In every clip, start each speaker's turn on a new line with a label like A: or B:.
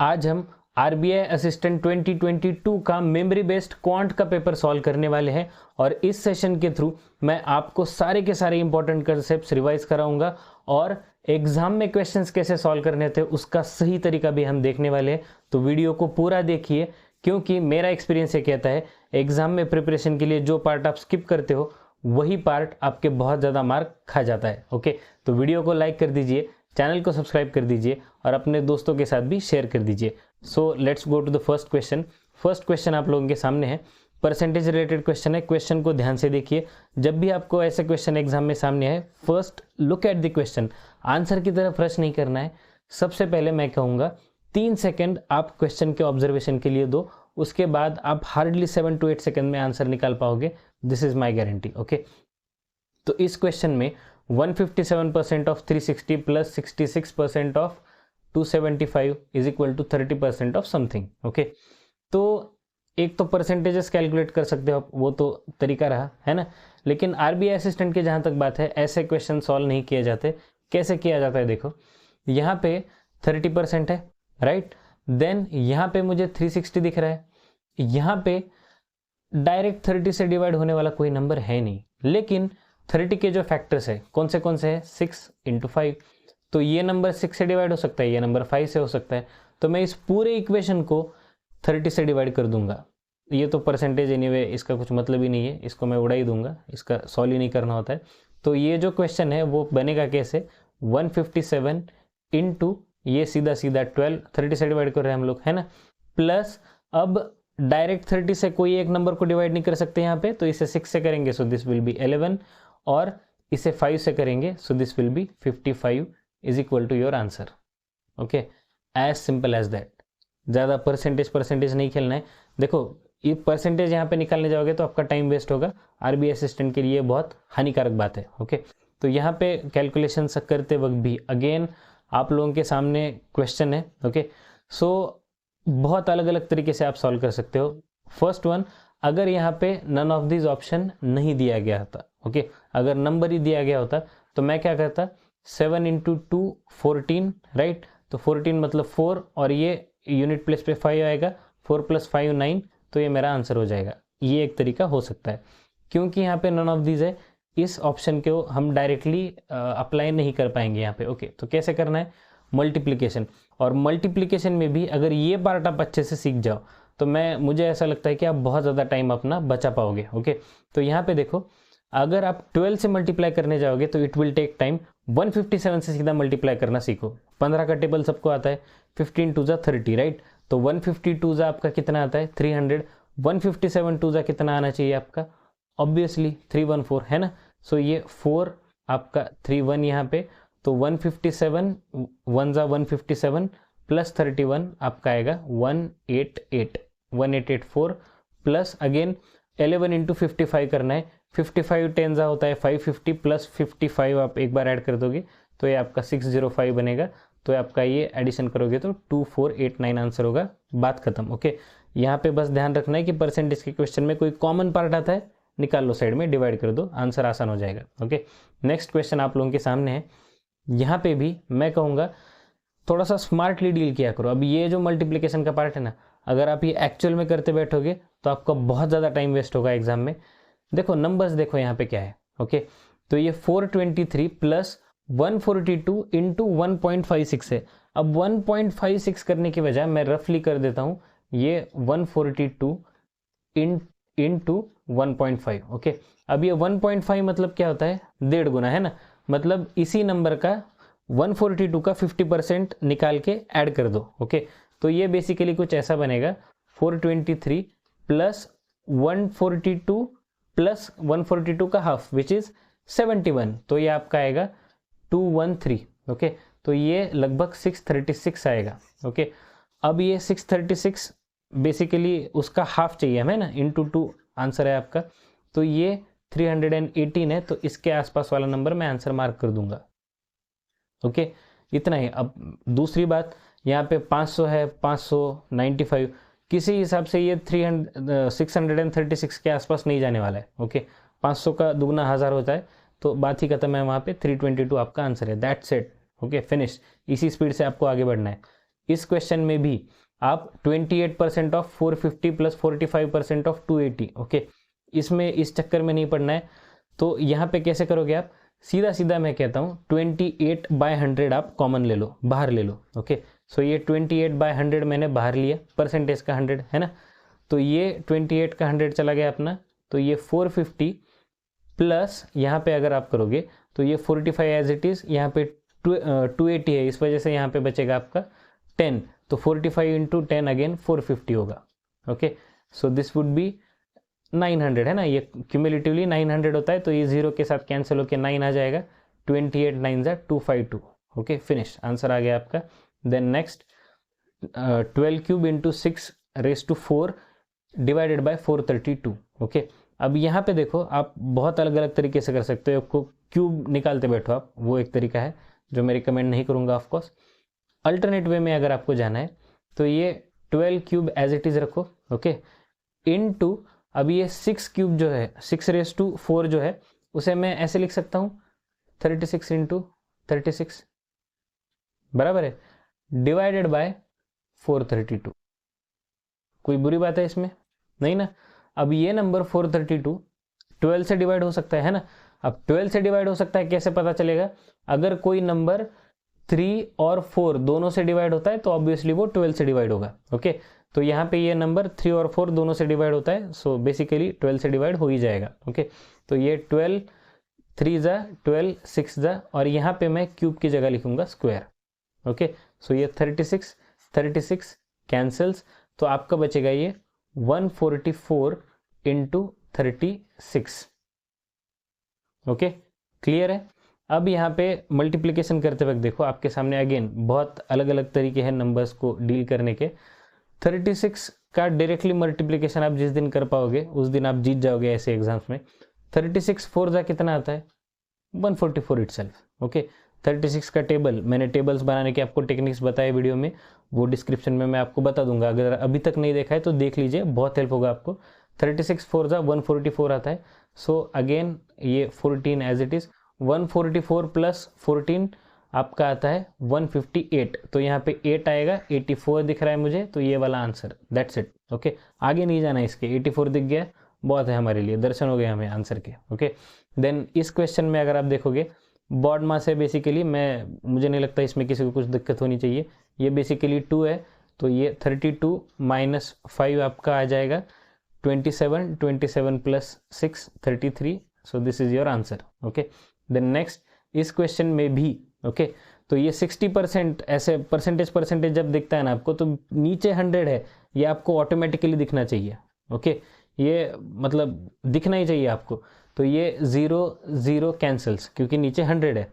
A: आज हम RBI assistant 2022 का मेमोरी बेस्ड क्वांट का पेपर सॉल्व करने वाले हैं और इस सेशन के थ्रू मैं आपको सारे के सारे इंपॉर्टेंट कंसेप्ट्स रिवाइज कराऊंगा और एग्जाम में क्वेश्चंस कैसे सॉल्व करने थे उसका सही तरीका भी हम देखने वाले हैं। तो वीडियो को पूरा देखिए, क्योंकि मेरा एक्सपीरियंस ये कहता है एग्जाम में प्रिपरेशन के लिए जो पार्ट आप स्किप करते हो वही पार्ट आपके बहुत ज़्यादा मार्क खा जाता है। ओके, तो वीडियो को लाइक कर दीजिए, चैनल को सब्सक्राइब कर दीजिए और अपने दोस्तों के साथ भी शेयर कर दीजिए। So let's go to the first question. First question आप लोगों के सामने है, परसेंटेज रिलेटेड क्वेश्चन है। क्वेश्चन को ध्यान से देखिए। जब भी आपको ऐसे क्वेश्चन एग्जाम में सामने आए, first look at the question, answer की तरफ रश नहीं करना है। सबसे पहले मैं कहूँगा 3 सेकंड आप क्वेश्चन के ऑब्जर्वेशन के लिए दो, उसके बाद आप हार्डली 7 to 8 सेकंड में आंसर निकाल पाओगे। This is my guarantee. Okay, तो इस क्वेश्चन में 157% of 360 plus 66% of 275 is equal to 30% of something. Okay, तो एक तो परसेंटेजेस कैलकुलेट कर सकते हो आप, वो तो तरीका रहा है ना, लेकिन आरबीआई असिस्टेंट की जहाँ तक बात है ऐसे क्वेश्चन सॉल्व नहीं किए जाते। कैसे किया जाता है देखो, यहाँ पे 30% है, राइट। देन यहाँ पे मुझे 360 दिख रहा है, यहाँ पे डायरेक्ट 30 से डिवाइड होने वाला कोई नंबर है नहीं, लेकिन 30 के जो फैक्टर्स है कौन से हैं, 6 into 5, तो ये नंबर 6 से डिवाइड हो सकता है, ये नंबर 5 से हो सकता है। तो मैं इस पूरे इक्वेशन को 30 से डिवाइड कर दूंगा। ये तो परसेंटेज एनीवे इसका कुछ मतलब ही नहीं है, इसको मैं उड़ा ही दूंगा, इसका सॉल्व ही नहीं करना होता है। तो ये जो क्वेश्चन है वो बनेगा कैसे, 157 इंटू ये सीधा 12, 30 से डिवाइड कर रहे हैं हम लोग, है ना, प्लस अब डायरेक्ट 30 से कोई एक नंबर को डिवाइड नहीं कर सकते यहाँ पे, तो इसे 6 से करेंगे सो दिस विल बी 11 और इसे 5 से करेंगे so this will be 55 is equal to your answer. Okay, as simple as that. ज़्यादा परसेंटेज नहीं खेलना है। देखो ये परसेंटेज यहाँ पे निकालने जाओगे तो आपका टाइम वेस्ट होगा, आरबीआई असिस्टेंट के लिए बहुत हानिकारक बात है। ओके, तो यहाँ पे कैलकुलेशन करते वक्त भी अगेन आप लोगों के सामने क्वेश्चन है। ओके, सो बहुत अलग अलग तरीके से आप सॉल्व कर सकते हो। फर्स्ट वन, अगर यहाँ पे नन ऑफ दिस ऑप्शन नहीं दिया गया होता, ओके, अगर नंबर ही दिया गया होता तो मैं क्या करता, 7 into 2 14, राइट। तो 14 मतलब 4 और ये यूनिट प्लेस पे 5 आएगा, 4 + 5 9, तो ये मेरा आंसर हो जाएगा। ये एक तरीका हो सकता है। क्योंकि यहाँ पे नन ऑफ दिस है, इस ऑप्शन को हम डायरेक्टली अप्लाई नहीं कर पाएंगे यहाँ पे। ओके, तो कैसे करना है, मल्टीप्लिकेशन। और मल्टीप्लिकेशन में भी अगर ये पार्ट आप अच्छे से सीख जाओ तो मुझे ऐसा लगता है कि आप बहुत ज़्यादा टाइम अपना बचा पाओगे। ओके, तो यहाँ पे देखो, अगर आप 12 से मल्टीप्लाई करने जाओगे तो इट विल टेक टाइम। 157 से सीधा मल्टीप्लाई करना सीखो। 15 का टेबल सबको आता है, 15 2 30, राइट। तो 152 आपका कितना आता है, 300। 157 2 कितना आना चाहिए आपका, ऑब्वियसली 314, है ना। सो ये 4 आपका 31 यहाँ पे, तो 157 1 157 प्लस 31 आपका आएगा 1884 प्लस अगेन 11 into 55 करना है। 55 10 होता है 550 प्लस 55 आप एक बार ऐड कर दोगे तो ये आपका 605 बनेगा। तो आपका ये एडिशन करोगे तो 2489 आंसर होगा, बात खत्म। ओके, यहाँ पे बस ध्यान रखना है कि परसेंटेज के क्वेश्चन में कोई कॉमन पार्ट आता है, निकाल लो साइड में, डिवाइड कर दो, आंसर आसान हो जाएगा। ओके, नेक्स्ट क्वेश्चन आप लोगों के सामने है। यहाँ पे भी मैं कहूँगा थोड़ा सा स्मार्टली डील किया करो। अब ये जो मल्टीप्लिकेशन का पार्ट है ना, अगर आप ये एक्चुअल में करते बैठोगे तो आपका बहुत ज़्यादा टाइम वेस्ट होगा एग्जाम में। देखो नंबर्स देखो यहाँ पे क्या है। ओके, तो ये 423 प्लस 142 इंटू 1.56 है। अब 1.56 करने की बजाय मैं रफली कर देता हूँ ये 142 इंटू 1.5। ओके, अब ये 1.5 मतलब क्या होता है, 1.5 गुना, है ना। मतलब इसी नंबर का 142 का 50% निकाल के ऐड कर दो। ओके, तो ये बेसिकली कुछ ऐसा बनेगा, 423 प्लस 142 प्लस 142 का हाफ विच इज 71, तो ये आपका आएगा 213। ओके, तो ये लगभग 636 आएगा। ओके, अब ये 636 बेसिकली उसका हाफ चाहिए हमें ना, इंटू 2 आंसर है आपका, तो ये 318 है, तो इसके आसपास वाला नंबर मैं आंसर मार्क कर दूंगा। ओके, इतना ही। अब दूसरी बात, यहाँ पे 500 है, 595, किसी हिसाब से ये 636 के आसपास नहीं जाने वाला है। ओके, 500 का दुगना 1000 होता है, तो बात ही खत्म है। वहाँ पे 322 आपका आंसर है, दैट्स इट। Okay, finish. इसी स्पीड से आपको आगे बढ़ना है। इस क्वेश्चन में भी आप 28% ऑफ 450 प्लस 45% ऑफ 280, ओके, इसमें इस चक्कर में नहीं पड़ना है। तो यहाँ पे कैसे करोगे आप, सीधा सीधा मैं कहता हूँ 28/100 आप कॉमन ले लो, बाहर ले लो, ओके। सो ये 28/100 मैंने बाहर लिया, परसेंटेज का 100 है ना, तो ये 28 का 100 चला गया अपना, तो ये 450 प्लस यहाँ पे अगर आप करोगे तो ये 45 एज इट इज़, यहाँ पे 280 है, इस वजह से यहाँ पे बचेगा आपका 10, तो 45 इंटू 10 अगेन 450 होगा, okay. So this would B 900 है ना, ये क्यूमुलेटिवली 900 होता है, तो ये 0 के साथ कैंसिल होकर 9 आ जाएगा, 28 9 252, ओके, फिनिश, आंसर आ गया आपका। Then next 12 cube into 6 raise to 4 divided by 432, okay. अब यहाँ पे देखो आप बहुत अलग अलग तरीके से कर सकते हो, आपको क्यूब निकालते बैठो आप, वो एक तरीका है जो मैं रिकमेंड नहीं करूँगा ऑफकोर्स। अल्टरनेट वे में अगर आपको जाना है तो ये 12 क्यूब एज इट इज़ रखो, ओके, इनटू अब ये 6 क्यूब जो है 6 रेज टू 4 जो है उसे मैं ऐसे लिख सकता हूँ 36 इंटू 36 बराबर है डिवाइडेड बाय 432। कोई बुरी बात है इसमें? नहीं ना। अब ये नंबर 432 12 से डिवाइड हो सकता है ना। अब 12 से डिवाइड हो सकता है कैसे पता चलेगा? अगर कोई नंबर 3 और 4 दोनों से डिवाइड होता है तो ऑब्वियसली वो 12 से डिवाइड होगा, ओके। तो यहाँ पे ये नंबर 3 और 4 दोनों से डिवाइड होता है, सो बेसिकली 12 से डिवाइड हो ही जाएगा, ओके। तो ये 12 3 जा 12 6 जा, और यहाँ पे मैं क्यूब की जगह लिखूंगा स्क्वायर, ओके। सो ये 36 कैंसल्स, तो आपका बचेगा ये 144 इंटू 36, ओके, क्लियर है। अब यहाँ पे मल्टीप्लिकेशन करते वक्त देखो आपके सामने अगेन बहुत अलग अलग तरीके हैं नंबर्स को डील करने के। 36 का डायरेक्टली मल्टीप्लिकेशन आप जिस दिन कर पाओगे उस दिन आप जीत जाओगे ऐसे एग्जाम्स में। 36 4 जा कितना आता है? 144 इटसेल्फ, ओके। 36 का टेबल, मैंने टेबल्स बनाने के आपको टेक्निक्स बताए वीडियो में, वो डिस्क्रिप्शन में मैं आपको बता दूंगा, अगर अभी तक नहीं देखा है तो देख लीजिए, बहुत हेल्प होगा आपको। 36 4 जा 144 आता है, सो अगेन ये 14 एज इट इज, 144 प्लस 14 आपका आता है 158, तो यहाँ पे 8 आएगा, 84 दिख रहा है मुझे, तो ये वाला आंसर, दैट्स इट, ओके। आगे नहीं जाना इसके, 84 दिख गया, बहुत है हमारे लिए, दर्शन हो गए हमें आंसर के, ओके। देन इस क्वेश्चन में अगर आप देखोगे बॉड मास है बेसिकली, मुझे नहीं लगता इसमें किसी को कुछ दिक्कत होनी चाहिए, ये बेसिकली 2 है, तो ये 32 माइनस 5 आपका आ जाएगा 27 plus 6 33, so this is your answer, okay. Then next इस क्वेश्चन में भी, ओके, तो ये 60% ऐसे परसेंटेज जब दिखता है ना आपको, तो नीचे 100 है, ये आपको ऑटोमेटिकली दिखना चाहिए, ओके, ये मतलब दिखना ही चाहिए आपको। तो ये 0 0 कैंसल्स क्योंकि नीचे 100 है,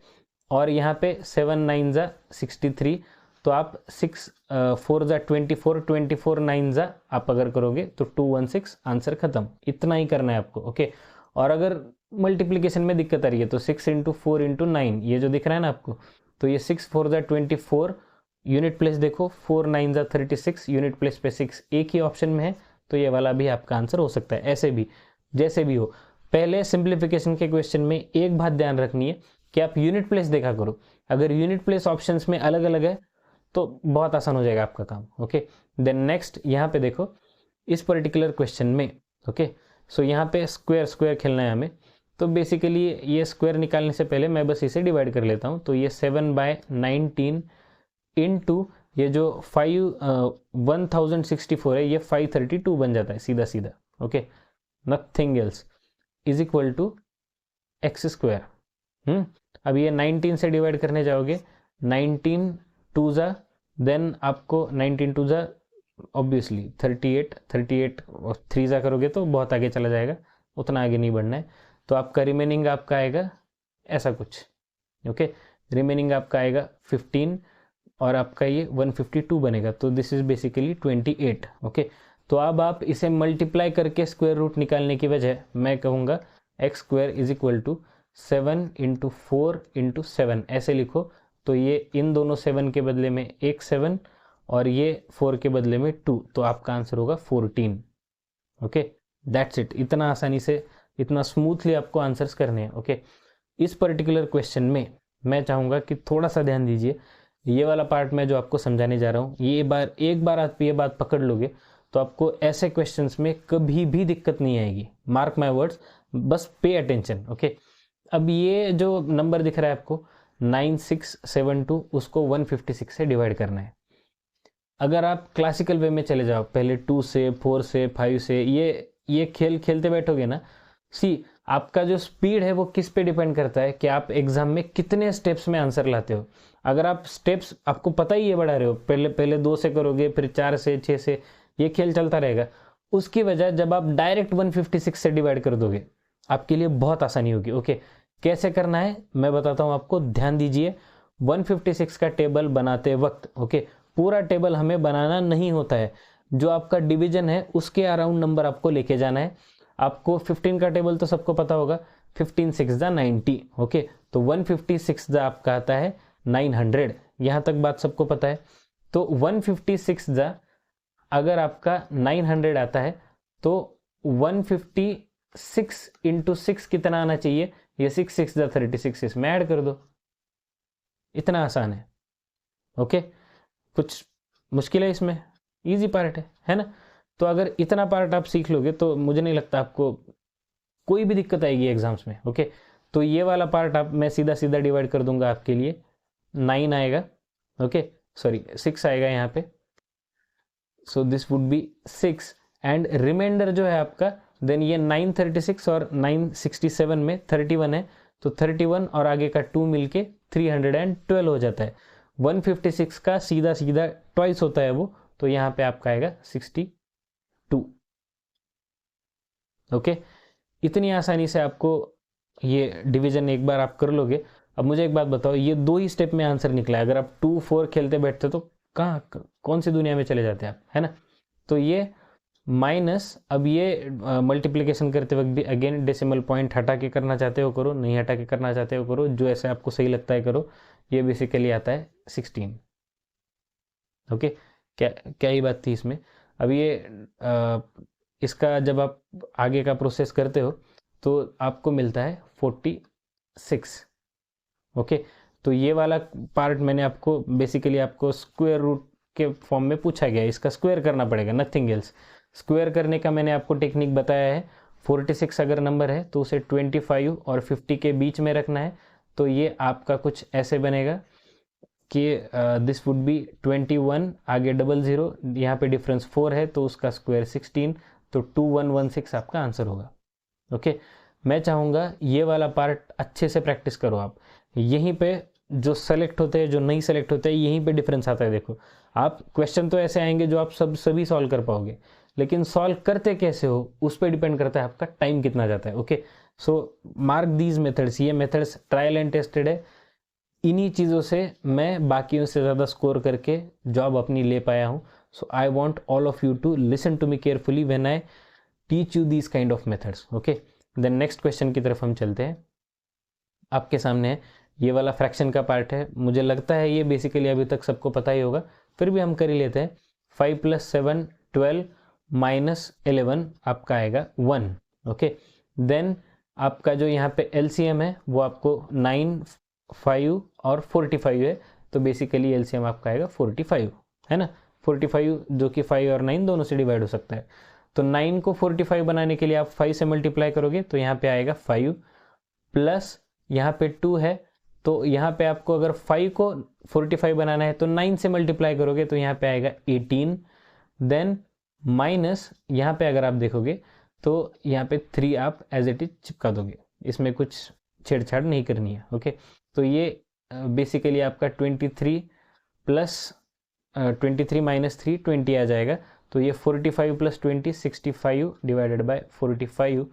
A: और यहाँ पे 7 9 जा 63, तो आप 6 4 जा 24 9 जा आप अगर करोगे तो 216, आंसर खत्म, इतना ही करना है आपको, ओके। और अगर मल्टीप्लिकेशन में दिक्कत आ रही है तो 6 इंटू 4 इंटू 9, ये जो दिख रहा है ना आपको, तो ये 6 4 जा 24, यूनिट प्लेस देखो 4 9 जा 36, यूनिट प्लेस पे 6 एक ही ऑप्शन में है, तो ये वाला भी आपका आंसर हो सकता है। ऐसे भी जैसे भी हो, पहले सिंप्लीफिकेशन के क्वेश्चन में एक बात ध्यान रखनी है कि आप यूनिट प्लेस देखा करो, अगर यूनिट प्लेस ऑप्शंस में अलग अलग है तो बहुत आसान हो जाएगा आपका काम, ओके। देन नेक्स्ट यहाँ पे देखो इस पर्टिकुलर क्वेश्चन में, ओके, सो यहाँ पे स्क्वायर खेलना है हमें, तो बेसिकली ये स्क्वायर निकालने से पहले मैं बस इसे डिवाइड कर लेता हूँ, तो ये 7/19 इंटू ये जो 1064 है, ये 532 बन जाता है सीधा सीधा, okay, nothing else, is equal to x square. अब ये 19 से डिवाइड करने जाओगे, 19 2 जा, देन आपको 19 2 जा ऑब्वियसली 38 और 3 जा करोगे तो बहुत आगे चला जाएगा, उतना आगे नहीं बढ़ना है, तो आपका रिमेनिंग आपका आएगा ऐसा कुछ, ओके, रिमेनिंग आपका आएगा 15 और आपका ये 152 बनेगा, तो दिस इज बेसिकली 28, ओके। तो अब आप इसे मल्टीप्लाई करके स्क्वायर रूट निकालने की वजह मैं कहूँगा x square is equal to 7 into 4 into 7 ऐसे लिखो, तो ये इन दोनों 7 के बदले में एक 7 और ये 4 के बदले में 2, तो आपका आंसर होगा 14, ओके, दैट्स इट। इतना आसानी से, इतना स्मूथली आपको आंसर्स करने हैं, ओके। इस पर्टिकुलर क्वेश्चन में मैं चाहूँगा कि थोड़ा सा ध्यान दीजिए, ये वाला पार्ट मैं जो आपको समझाने जा रहा हूँ, एक बार आप ये बात पकड़ लोगे तो आपको ऐसे क्वेश्चंस में कभी भी दिक्कत नहीं आएगी। मार्क माय वर्ड्स, बस पे अटेंशन। ओके, अब ये जो नंबर दिख रहा है आपको 9672, उसको 156 से डिवाइड करना है। अगर आप क्लासिकल वे में चले जाओ, पहले 2 से 4 से 5 से ये खेल खेलते बैठोगे ना, आपका जो स्पीड है वो किस पे डिपेंड करता है कि आप एग्जाम में कितने स्टेप्स में आंसर लाते हो। अगर आप स्टेप्स आपको पता ही है बढ़ा रहे हो, पहले 2 से करोगे, फिर 4 से 6 से, ये खेल चलता रहेगा। उसकी वजह जब आप डायरेक्ट 156 से डिवाइड कर दोगे, आपके लिए बहुत आसानी होगी। ओके, कैसे करना है मैं बताता हूँ आपको, ध्यान दीजिए। 156 का टेबल बनाते वक्त, ओके, पूरा टेबल हमें बनाना नहीं होता है, जो आपका डिवीजन है उसके अराउंड नंबर आपको लेके जाना है। आपको 15 का टेबल तो सबको पता होगा, 15 6 90। ओके, तो 156 आपका आता है 900, यहाँ तक बात सबको पता है। तो 156 अगर आपका 900 आता है तो 156 इंटू 6 कितना आना चाहिए, ये 6 6 36, इसमें ऐड कर दो। इतना आसान है। ओके, कुछ मुश्किल है इसमें, इजी पार्ट है ना। तो अगर इतना पार्ट आप सीख लोगे तो मुझे नहीं लगता आपको कोई भी दिक्कत आएगी एग्जाम्स में। ओके, तो ये वाला पार्ट आप मैं सीधा सीधा डिवाइड कर दूंगा आपके लिए, 9 आएगा। ओके, सॉरी 6 आएगा यहाँ पे, so this would be 6 and reminder जो है आपका, देन ये 936 और 967 में 31 है, तो 31 और आगे का 2 मिलके 312 हो जाता है। 156 का सीधा सीधा ट्वाइस होता है वो, तो यहाँ पे आपका आएगा 62। ओके, इतनी आसानी से आपको ये डिवीजन एक बार आप कर लोगे। अब मुझे एक बात बताओ, ये 2 ही स्टेप में आंसर निकला है, अगर आप 2 4 खेलते बैठते तो कौन सी दुनिया में चले जाते आप, है ना। तो ये माइनस, अब ये मल्टीप्लिकेशन करते वक्त भी अगेन डेसिमल पॉइंट हटा के करना चाहते हो करो, नहीं हटा के करना चाहते हो करो, जो ऐसे आपको सही लगता है करो। ये बेसिकली आता है 16। ओके, क्या ही बात थी इसमें। अब ये इसका जब आप आगे का प्रोसेस करते हो तो आपको मिलता है 46। ओके, तो ये वाला पार्ट मैंने आपको बेसिकली आपको स्क्वायर रूट के फॉर्म में पूछा गया है, इसका स्क्वायर करना पड़ेगा, नथिंग एल्स। स्क्वायर करने का मैंने आपको टेक्निक बताया है। 46 अगर नंबर है तो उसे 25 और 50 के बीच में रखना है, तो ये आपका कुछ ऐसे बनेगा कि दिस वुड बी 21, आगे 00, यहाँ पे डिफरेंस 4 है तो उसका स्क्वायर 16, तो 2116 आपका आंसर होगा। ओके, मैं चाहूँगा ये वाला पार्ट अच्छे से प्रैक्टिस करो आप। यहीं पे जो सेलेक्ट होते हैं, जो नहीं सेलेक्ट होते हैं, यहीं पे डिफरेंस आता है। देखो, आप क्वेश्चन तो ऐसे आएंगे जो आप सभी सॉल्व कर पाओगे, लेकिन सॉल्व करते कैसे हो उस पर डिपेंड करता है आपका टाइम कितना जाता है। Okay, so mark these methods, ये मेथड्स ट्रायल एंड टेस्टेड है। इन्हीं चीज़ों से मैं बाकियों से ज़्यादा स्कोर करके जॉब अपनी ले पाया हूँ। So I want all of you to listen to me carefully when I teach you these kind of methods. Okay, then next question की तरफ हम चलते हैं। आपके सामने है ये वाला फ्रैक्शन का पार्ट है, मुझे लगता है ये बेसिकली अभी तक सबको पता ही होगा, फिर भी हम कर ही लेते हैं। 5 + 7 12 - 11 आपका आएगा 1। ओके, देन आपका जो यहाँ पे एलसीएम है वो आपको 9 5 और 45 है, तो बेसिकली एलसीएम आपका आएगा 45, है ना। 45 जो कि 5 और 9 दोनों से डिवाइड हो सकता है, तो 9 को 45 बनाने के लिए आप 5 से मल्टीप्लाई करोगे तो यहाँ पे आएगा 5, प्लस यहाँ पे 2 है, तो यहाँ पे आपको अगर 5 को 45 बनाना है तो 9 से मल्टीप्लाई करोगे तो यहाँ पे आएगा 18, देन माइनस यहाँ पे अगर आप देखोगे तो यहाँ पे 3 आप एज इट इज चिपका दोगे, इसमें कुछ छेड़छाड़ नहीं करनी है। ओके, तो ये बेसिकली आपका 23 - 3 20 आ जाएगा, तो ये 45 + 20 65 डिवाइडेड बाय 45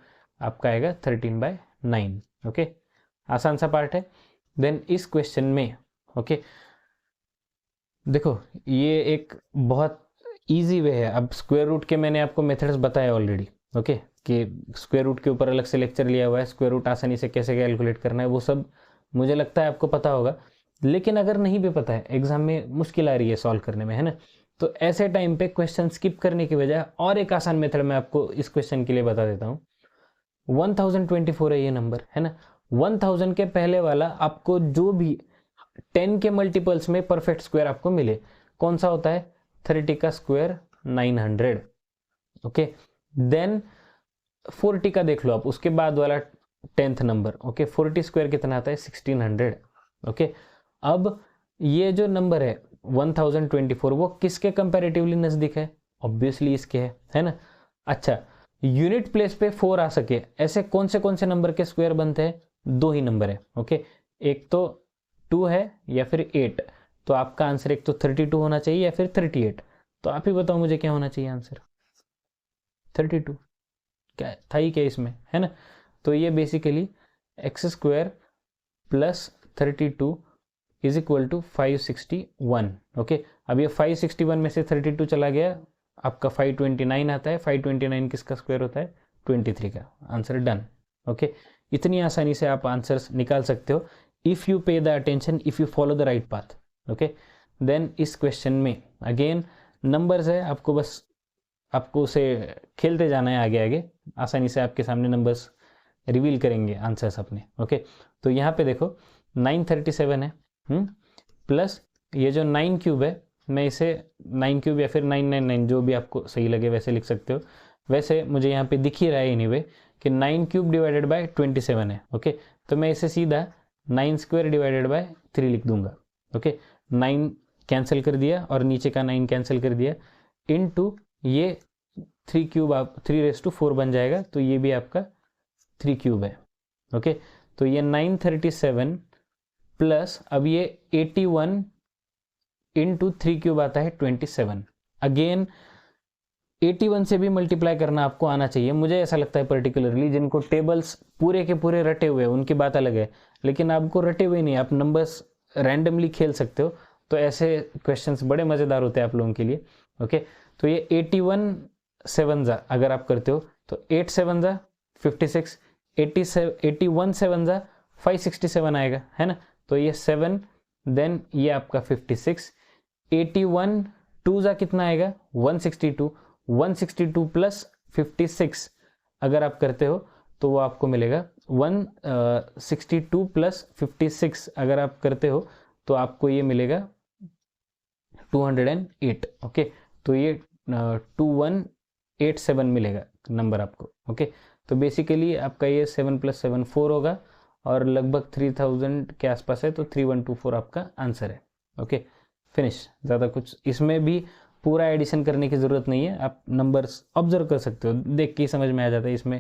A: आपका आएगा 13/9। ओके, आसान सा पार्ट है। देन इस क्वेश्चन में ओके देखो, ये एक बहुत इजी वे है। अब स्क्वायर रूट के मैंने आपको मेथड्स बताया ऑलरेडी, ओके, कि स्क्वायर रूट के ऊपर अलग से लेक्चर लिया हुआ है, स्क्वायर रूट आसानी से कैसे कैलकुलेट करना है वो सब मुझे लगता है आपको पता होगा। लेकिन अगर नहीं भी पता है, एग्जाम में मुश्किल आ रही है सॉल्व करने में, है ना, तो ऐसे टाइम पे क्वेश्चन स्किप करने की बजाय और एक आसान मेथड मैं आपको इस क्वेश्चन के लिए बता देता हूँ। 1024 है ये नंबर, है ना। 1000 के पहले वाला आपको जो भी 10 के मल्टीपल्स में परफेक्ट स्क्वायर आपको मिले, कौन सा होता है? 30 का स्क्वायर 900। ओके, देन 40 का देख लो आप, उसके बाद वाला 10th नंबर। ओके, 40 स्क्वायर कितना आता है? 1600। ओके, अब ये जो नंबर है 1024 वो किसके कंपैरेटिवली नजदीक है? ऑब्वियसली इसके है ना। अच्छा, यूनिट प्लेस पे 4 आ सके ऐसे कौन से नंबर के स्क्वायर बनते हैं? 2 ही नंबर है। ओके, एक तो 2 है या फिर 8। तो आपका आंसर एक तो 32 होना चाहिए या फिर 38। तो आप ही बताओ मुझे क्या होना चाहिए आंसर? 32। क्या था ही क्या इसमें, है ना। तो ये basically x square plus 32 is equal to 561। Okay, अब ये 561 में से 32 चला गया, आपका 529 आता है। 529 किसका स्क्वायर होता है? 23 का। Answer done. ओके, इतनी आसानी से आप आंसर्स निकाल सकते हो if you pay the attention, if you follow the right path. Okay, then इस क्वेश्चन में अगेन नंबर्स है, आपको उसे खेलते जाना है आगे आगे, आसानी से आपके सामने नंबर्स रिवील करेंगे आंसर्स अपने। ओके, तो यहाँ पे देखो 937 है, प्लस ये जो 9 क्यूब है, मैं इसे 9 क्यूब या फिर 999 जो भी आपको सही लगे वैसे लिख सकते हो। वैसे मुझे यहाँ पे दिख ही रहा है एनीवे कि 9 क्यूब डिवाइडेड बाय 27 है। ओके, तो मैं इसे सीधा 9 स्क्वायर डिवाइडेड बाय 3 लिख दूंगा। ओके, 9 कैंसिल कर दिया और नीचे का 9 कैंसिल कर दिया, इनटू ये 3 क्यूब आप 3⁴ बन जाएगा, तो ये भी आपका 3 क्यूब है। ओके, तो ये 937 प्लस अब ये 81 इंटू 3 क्यूब आता है 27। अगेन 81 से भी मल्टीप्लाई करना आपको आना चाहिए, मुझे ऐसा लगता है पर्टिकुलरली। जिनको टेबल्स पूरे के पूरे रटे हुए हैं उनकी बात अलग है, लेकिन आपको रटे हुए नहीं, आप नंबर्स रैंडमली खेल सकते हो, तो ऐसे क्वेश्चंस बड़े मज़ेदार होते हैं आप लोगों के लिए। ओके, तो ये 81 7 जा अगर आप करते हो तो 8 7 जा 56, 81 7 जा 567 आएगा, है ना। तो ये 7, देन ये आपका 56, 81 2 जा कितना आएगा? 162, 162 प्लस 56 अगर आप करते हो तो वो आपको मिलेगा 162 प्लस 56 अगर आप करते हो तो आपको ये मिलेगा 208। ओके, तो ये 2187 मिलेगा नंबर आपको। ओके, तो बेसिकली आपका ये 7 + 7 4 होगा और लगभग 3000 के आसपास है, तो 3124 आपका आंसर है। Okay, finish. ज़्यादा कुछ इसमें भी पूरा एडिशन करने की ज़रूरत नहीं है, आप नंबर्स ऑब्जर्व कर सकते हो, देख के ही समझ में आ जाता है इसमें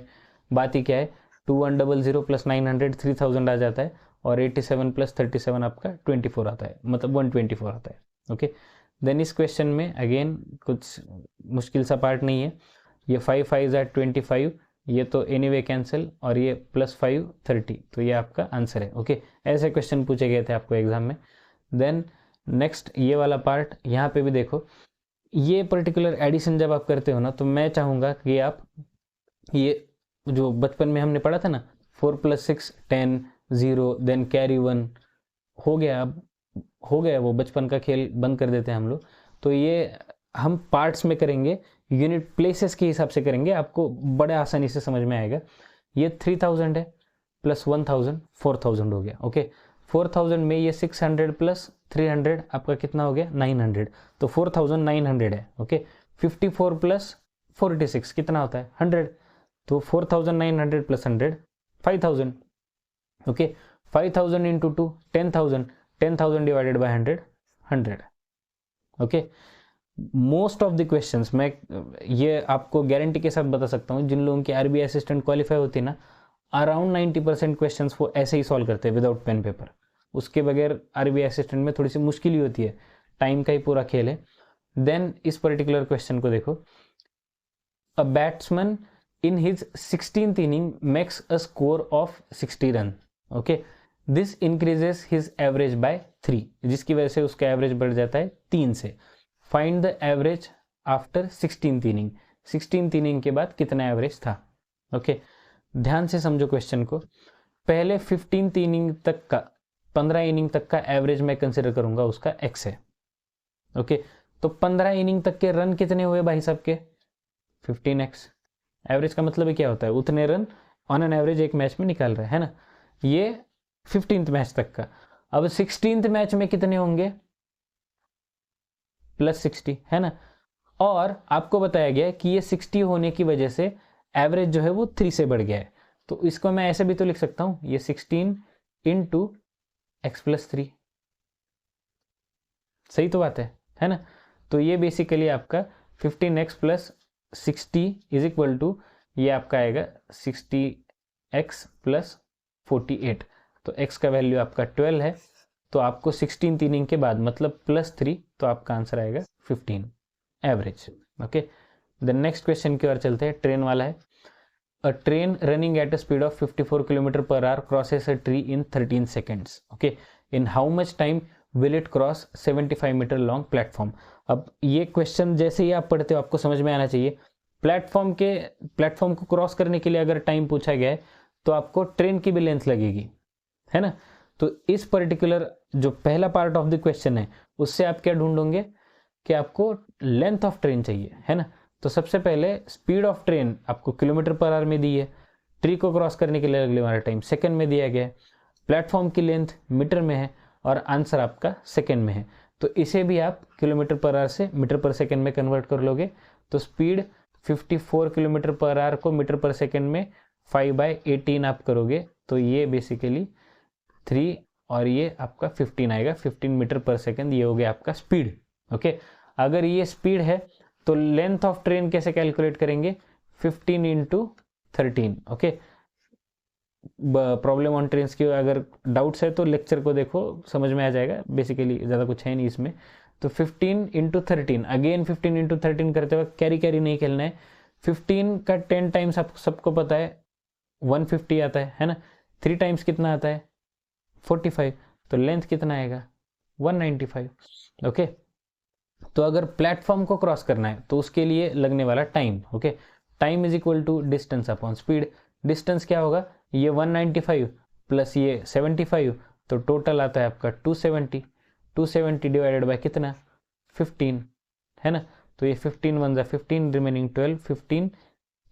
A: बात ही क्या है। 2100 + 900 3000 आ जाता है और 87 + 37 आपका 24 आता है, मतलब 124 आता है। ओके, देन इस क्वेश्चन में अगेन कुछ मुश्किल सा पार्ट नहीं है। ये 5 5 = 25, ये तो एनीवे कैंसिल, और ये +5 30, तो ये आपका आंसर है। ओके, ऐसे क्वेश्चन पूछे गए थे आपको एग्जाम में। देन नेक्स्ट ये वाला पार्ट, यहाँ पे भी देखो, ये पर्टिकुलर एडिशन जब आप करते हो ना, तो मैं चाहूँगा कि आप ये जो बचपन में हमने पढ़ा था ना, 4 + 6 10 0 देन कैरी 1, हो गया, अब हो गया वो बचपन का खेल बंद कर देते हैं हम लोग। तो ये हम पार्ट्स में करेंगे, यूनिट प्लेसेस के हिसाब से करेंगे, आपको बड़े आसानी से समझ में आएगा। ये 3000 है प्लस 1000 4000 हो गया। ओके, 4000 में ये 600 + 300 आपका कितना हो गया? 900, तो 4900 है। ओके, 54 + 46 कितना होता है? 100, तो 4900 + 100 5000। Okay, 5000 × 2 10,000, 10,000 divided by 100 100। Okay, most of the questions मैं ये आपको गारंटी के साथ बता सकता हूँ, जिन लोगों की आरबीआई असिस्टेंट क्वालिफाई होती है ना, अराउंड 90% क्वेश्चंस वो ऐसे ही सॉल्व करते हैं विदाउट पेन पेपर। उसके बगैर आरबीआई असिस्टेंट में थोड़ी सी मुश्किल ही होती है, टाइम का ही पूरा खेल है। देन इस पर्टिकुलर क्वेश्चन को देखो, a batsman in his 16th inning makes a score of 60 run. Okay, this increases his average by 3, जिसकी वजह से उसका एवरेज बढ़ जाता है 3 से। Find the average after 16th inning, 16th inning के बाद कितना एवरेज था। ओके, ध्यान से समझो क्वेश्चन को। पहले 15th इनिंग तक का, 15 इनिंग तक का एवरेज मैं कंसिडर करूंगा, उसका x है। ओके, तो 15 इनिंग तक के रन कितने हुए भाई साहब के? 15x। एवरेज का मतलब क्या होता है? उतने रन ऑन एन एवरेज एक मैच में निकाल रहे हैं ना। ये 15th मैच तक का, अब 16th मैच में कितने होंगे, +60 है ना। और आपको बताया गया है कि ये 60 होने की वजह से एवरेज जो है वो 3 से बढ़ गया है, तो इसको मैं ऐसे भी तो लिख सकता हूं, ये 16 इंटू x+3, सही तो बात है ना। तो ये बेसिकली आपका 15x + 60 इज इक्वल टू, ये आपका आएगा 60x + 48, तो x का वैल्यू आपका 12 है, तो आपको 16 तीनिंग के बाद मतलब +3, तो आपका आंसर आएगा 15 average. Okay, the next question की ओर चलते हैं, ट्रेन वाला है। A train running at a speed of 54 km/h crosses a tree in 13 seconds. Okay, in how much time will it cross 75 meter long platform. अब ये question जैसे ही आप पढ़ते हो आपको समझ में आना चाहिए, प्लेटफॉर्म को क्रॉस करने के लिए अगर टाइम पूछा गया है तो आपको ट्रेन की भी लेंथ लगेगी, है ना। तो इस पर्टिकुलर जो पहला पार्ट ऑफ द क्वेश्चन है उससे आप क्या ढूंढोगे कि आपको लेंथ ऑफ ट्रेन चाहिए, है ना। तो सबसे पहले स्पीड ऑफ ट्रेन आपको km/h में दी है, ट्री को क्रॉस करने के लिए लगने वाला टाइम सेकंड में दिया गया है, प्लेटफॉर्म की लेंथ मीटर में है और आंसर आपका सेकंड में है। तो इसे भी आप km/h से मीटर/सेकंड में कन्वर्ट कर लोगे, तो स्पीड 54 km/h को मीटर/सेकंड में 5/18 आप करोगे, तो ये बेसिकली 3 और ये आपका 15 आएगा, 15 मीटर/सेकंड, ये हो गया आपका स्पीड। ओके, अगर ये स्पीड है तो लेंथ ऑफ ट्रेन कैसे कैलकुलेट करेंगे, 15 × 13। ओके, प्रॉब्लम ऑन ट्रेन्स की अगर डाउट्स है तो लेक्चर को देखो, समझ में आ जाएगा, बेसिकली ज़्यादा कुछ है नहीं इसमें। तो 15 × 13, अगेन 15 × 13 करते वक्त कैरी नहीं खेलना है। 15 का 10 टाइम्स आप सबको पता है 150 आता है ना। 3 टाइम्स कितना आता है 45, तो लेंथ कितना आएगा 195। ओके, तो अगर प्लेटफॉर्म को क्रॉस करना है तो उसके लिए लगने वाला time, okay, time is equal to distance upon speed. Distance क्या होगा, ये 195 प्लस ये 75, तो टोटल आता है आपका 270। 270 डिवाइडेड बाय कितना 15, है ना। तो ये 15 1 × 15, रिमेनिंग 12, 15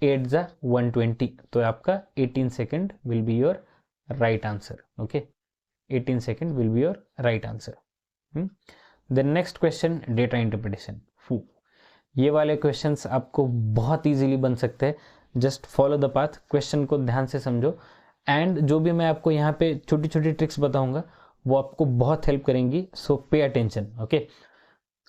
A: 8 × 120, तो आपका 18 second will be your right answer. Okay, 18 second will be your right answer. The next question, data interpretation. ये वाले क्वेश्चंस आपको बहुत इजीली बन सकते हैं, just follow the path, question को ध्यान से समझो, एंड जो भी मैं आपको यहाँ पे छोटी छोटी ट्रिक्स बताऊंगा वो आपको बहुत हेल्प करेंगी, so pay attention. Okay,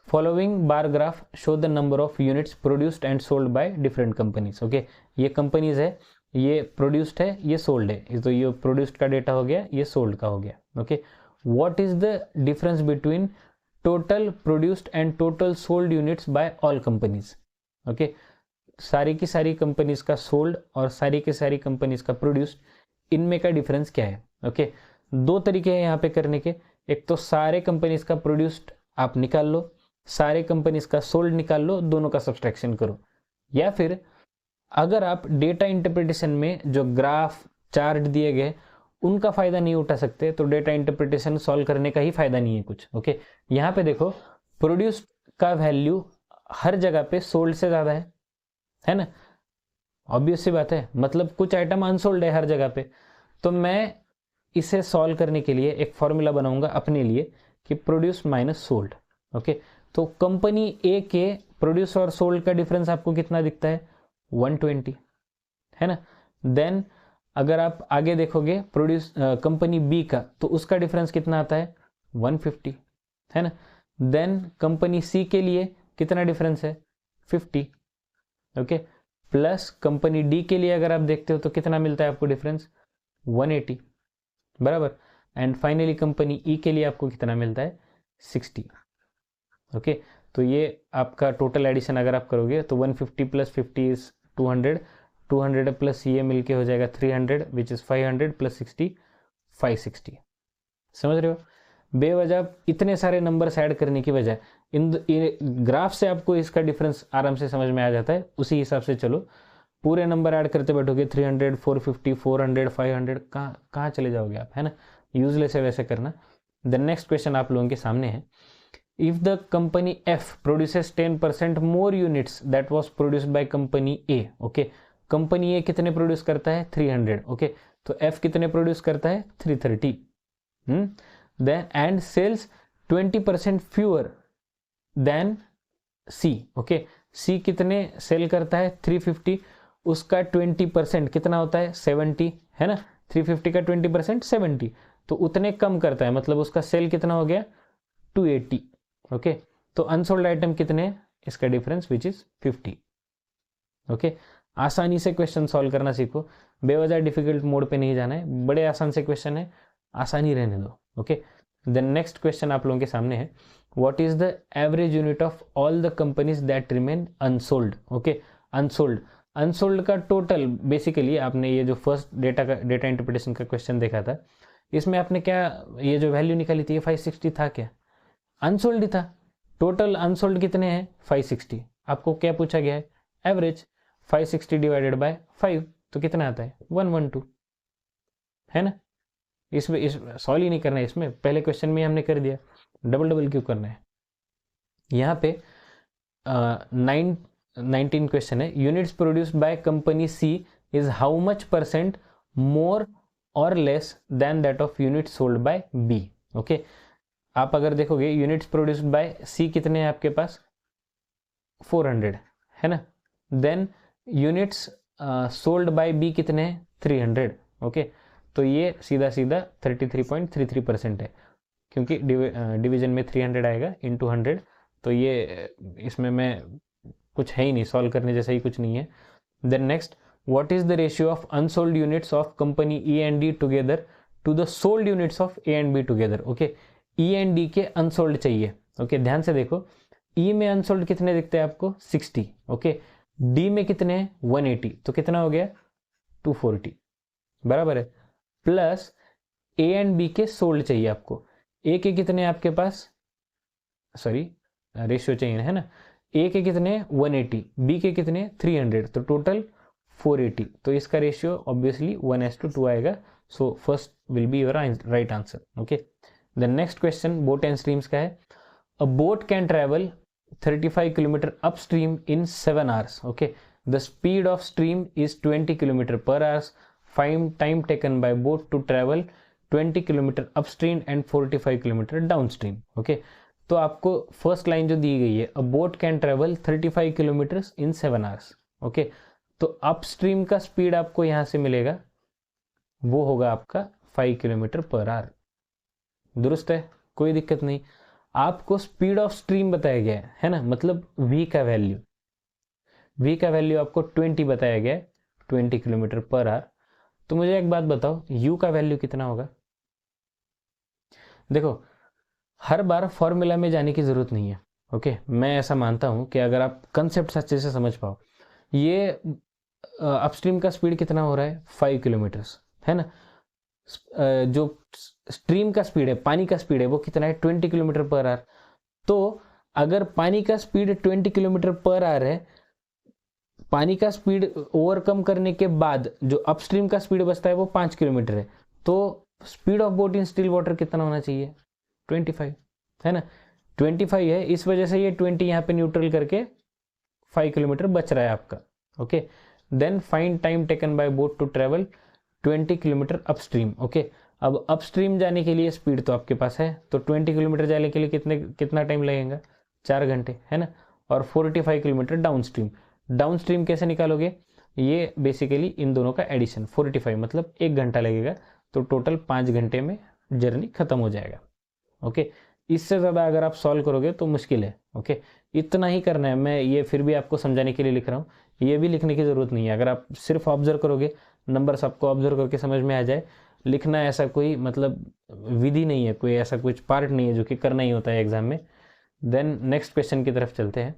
A: following bar graph show the number of units produced and sold by different companies. Okay, ये कंपनीज है, ये प्रोड्यूस्ड है, ये सोल्ड है, तो ये प्रोड्यूस्ड का डेटा हो गया, ये सोल्ड का हो गया। Okay, what is the difference between total produced and total sold units by all companies. Okay, सारी की सारी कंपनीज का सोल्ड और सारी की सारी कंपनीज का प्रोड्यूस्ड, इनमें का डिफरेंस क्या है। ओके, दो तरीके हैं यहाँ पे करने के, एक तो सारे कंपनीज का प्रोड्यूस्ड आप निकाल लो, सारे कंपनीज का सोल्ड निकाल लो, दोनों का सब्सट्रैक्शन करो, या फिर अगर आप डेटा इंटरप्रिटेशन में जो ग्राफ चार्ट दिए गए उनका फायदा नहीं उठा सकते तो डेटा इंटरप्रिटेशन सॉल्व करने का ही फायदा नहीं है कुछ। ओके, यहाँ पे देखो प्रोड्यूस्ड का वैल्यू हर जगह पे सोल्ड से ज्यादा है ना, ऑब्वियस सी बात है, मतलब कुछ आइटम अनसोल्ड है हर जगह पे। तो मैं इसे सॉल्व करने के लिए एक फॉर्मूला बनाऊंगा अपने लिए कि प्रोड्यूस्ड माइनस सोल्ड। ओके, तो कंपनी ए के प्रोड्यूस और सोल्ड का डिफरेंस आपको कितना दिखता है 120, है ना। देन अगर आप आगे देखोगे प्रोड्यूस कंपनी बी का, तो उसका डिफरेंस कितना आता है 150, है ना। देन कंपनी सी के लिए कितना डिफरेंस है 50। ओके, प्लस कंपनी डी के लिए अगर आप देखते हो तो कितना मिलता है आपको डिफरेंस 180, बराबर। एंड फाइनली कंपनी ई के लिए आपको कितना मिलता है 60। ओके, तो ये आपका टोटल एडिशन अगर आप करोगे तो 150 + 50 इज 200, 200 प्लस ये मिलके हो जाएगा 300 विच इज 500 + 60 560। समझ रहे हो, बेवजह इतने सारे नंबर्स ऐड करने की वजह इन ग्राफ से आपको इसका डिफरेंस आराम से समझ में आ जाता है, उसी हिसाब से चलो। पूरे नंबर ऐड करते बैठोगे 300 450 400 500, कहाँ चले जाओगे आप, है ना, यूजलेस है वैसे करना। द नेक्स्ट क्वेश्चन आप लोगों के सामने है, if the company F produces 10% more units that was produced by company A. Okay, company A कितने प्रोड्यूस करता है 300। ओके, तो एफ कितने प्रोड्यूस करता है 330। Then and sales 20% fewer than C. Okay, C कितने सेल करता है 350, उसका 20% कितना होता है 70, है ना, 350 का 20% 70, तो उतने कम करता है, मतलब उसका सेल कितना हो गया 280। ओके, तो अनसोल्ड आइटम कितने हैं, इसका डिफरेंस विच इज 50। ओके, आसानी से क्वेश्चन सॉल्व करना सीखो, बेवजह डिफिकल्ट मोड पे नहीं जाना है, बड़े आसान से क्वेश्चन है, आसानी रहने दो। ओके, देन नेक्स्ट क्वेश्चन आप लोगों के सामने है, what is the average unit of all the companies that remain unsold. Okay, unsold का टोटल, बेसिकली आपने ये जो फर्स्ट डेटा इंटरप्रिटेशन का क्वेश्चन देखा था, इसमें आपने क्या ये जो वैल्यू निकाली थी 560 था, क्या अनसोल्ड ही था। टोटल अनसोल्ड कितने हैं 560, आपको क्या पूछा गया है एवरेज, 560 डिवाइडेड बाय 5 तो कितना आता है 112, है ना। इसमें इस सॉल्व ही नहीं करना है, इसमें पहले क्वेश्चन में हमने कर दिया, डबल क्यों करना है। यहाँ पे 19 क्वेश्चन है, units produced by company C is how much percent more और less than that of unit sold by B. Okay, आप अगर देखोगे यूनिट्स प्रोड्यूस्ड बाय सी कितने हैं आपके पास 400, है ना, then units sold by B कितने हैं 300। ओके, तो ये सीधा 33.33% है, क्योंकि डिवीजन में 300 आएगा इंटू 100, तो ये इसमें मैं कुछ है ही नहीं, सॉल्व करने जैसा ही कुछ नहीं है। Then next, what is the ratio of unsold units of company E and D together to the sold units of A and B together. Okay, E and D के अनसोल्ड चाहिए। ओके, ध्यान से देखो, ई में अनसोल्ड कितने दिखते हैं आपको 60, ओके, डी में कितने हैं 180, तो कितना हो गया 240, बराबर है, प्लस ए एंड बी के सोल्ड चाहिए आपको, ए के कितने आपके पास, सॉरी रेशियो चाहिए है ना, ए के कितने 180, बी के कितने 300, तो टोटल 480, तो इसका रेशियो ऑब्वियसली 1:2 आएगा, so first will be your right answer. Okay, the next question boat and streams का है, अ boat can travel 35 kilometre upstream in 7 hours. Okay, the speed of stream is 20 kilometer per hour. Find time taken by boat to travel 20 kilometer upstream and 45 kilometre downstream. Okay, तो आपको first line जो दी गई है, अ boat can travel 35 kilometre in 7 hours। Okay, तो upstream का speed आपको यहां से मिलेगा, वो होगा आपका 5 किलोमीटर पर आवर। दुरुस्त है, कोई दिक्कत नहीं। आपको स्पीड ऑफ स्ट्रीम बताया गया है ना, मतलब v का वैल्यू आपको 20 बताया गया है, 20 किलोमीटर पर आवर। तो मुझे एक बात बताओ, u का वैल्यू कितना होगा। देखो, हर बार फॉर्मूला में जाने की जरूरत नहीं है। ओके, मैं ऐसा मानता हूं कि अगर आप कंसेप्ट अच्छे से समझ पाओ, ये अपस्ट्रीम का स्पीड कितना हो रहा है 5 किलोमीटर, है ना, जो स्ट्रीम का स्पीड है, पानी का स्पीड है, वो कितना है 20 किलोमीटर पर आवर। तो अगर पानी का स्पीड 20 किलोमीटर पर आवर है, पानी का स्पीड ओवरकम करने के बाद जो अपस्ट्रीम का स्पीड बचता है वो 5 किलोमीटर है, तो speed of boat in still water कितना होना चाहिए 25, है ना, 25 है, इस वजह से ये 20 यहाँ पे न्यूट्रल करके 5 किलोमीटर बच रहा है आपका। Okay, then find time taken by boat to travel 20 kilometer upstream. Okay, अब अपस्ट्रीम जाने के लिए स्पीड तो आपके पास है, तो 20 किलोमीटर जाने के लिए कितना टाइम लगेगा 4 घंटे, है ना, और 45 किलोमीटर डाउनस्ट्रीम कैसे निकालोगे, ये बेसिकली इन दोनों का एडिशन 45 मतलब 1 घंटा लगेगा, तो टोटल 5 घंटे में जर्नी खत्म हो जाएगा। ओके, इससे ज़्यादा अगर आप सॉल्व करोगे तो मुश्किल है। ओके, इतना ही करना है, मैं ये फिर भी आपको समझाने के लिए लिख रहा हूँ, ये भी लिखने की ज़रूरत नहीं है, अगर आप सिर्फ ऑब्जर्व करोगे, नंबर्स आपको ऑब्जर्व करके समझ में आ जाए, लिखना ऐसा कोई मतलब विधि नहीं है, कोई ऐसा कुछ पार्ट नहीं है जो कि करना ही होता है एग्जाम में। देन नेक्स्ट क्वेश्चन की तरफ चलते हैं,